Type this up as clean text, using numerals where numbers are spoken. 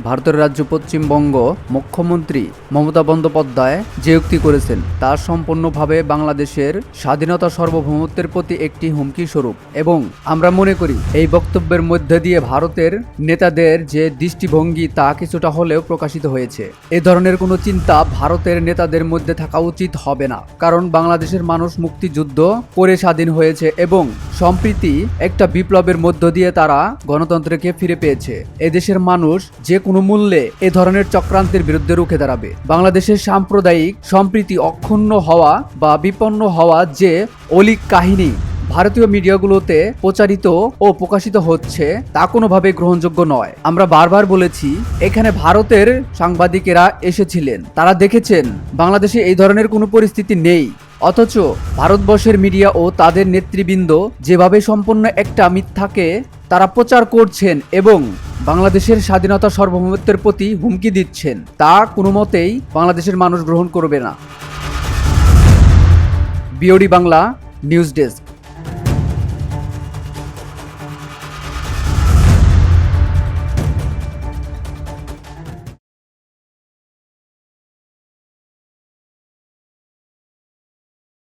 ভারতের রাজ্য পশ্চিমবঙ্গ মুখ্যমন্ত্রী মমতা বন্দ্যোপাধ্যায় যে উক্তি করেছেন তা সম্পূর্ণভাবে বাংলাদেশের স্বাধীনতা সার্বভৌমত্বের প্রতি একটি হুমকি স্বরূপ এবং আমরা মনে করি এই বক্তব্যের মধ্যে দিয়ে ভারতের নেতাদের যে দৃষ্টিভঙ্গি তা কিছুটা হলেও প্রকাশিত হয়েছে। এ ধরনের কোনো চিন্তা ভারতের নেতাদের মধ্যে থাকা উচিত হবে না, কারণ বাংলাদেশের মানুষ মুক্তিযুদ্ধ করে স্বাধীন হয়েছে এবং সম্প্রতি একটা বিপ্লবের মধ্য দিয়ে তারা গণতন্ত্রকে ফিরে পেয়েছে। এদেশের মানুষ যে কোনো মূল্যে এ ধরনের চক্রান্তের বিরুদ্ধে রুখে দাঁড়াবে। বাংলাদেশের সাম্প্রদায়িক সম্প্রীতি অক্ষুণ্ণ হওয়া বা বিপন্ন হওয়া যে অলীক কাহিনী ভারতীয় মিডিয়াগুলোতে প্রচারিত ও প্রকাশিত হচ্ছে তা কোনোভাবে গ্রহণযোগ্য নয়। আমরা বারবার বলেছি, এখানে ভারতের সাংবাদিকেরা এসেছিলেন, তারা দেখেছেন বাংলাদেশে এই ধরনের কোনো পরিস্থিতি নেই, অথচ ভারতবর্ষের মিডিয়া ও তাদের নেতৃবৃন্দ যেভাবে সম্পূর্ণ একটা মিথ্যাকে তারা প্রচার করছেন এবং বাংলাদেশের স্বাধীনতা সার্বভৌমত্বের প্রতি হুমকি দিচ্ছেন, তা কোনো মতেই বাংলাদেশের মানুষ গ্রহণ করবে না। BOD Bangla news desk.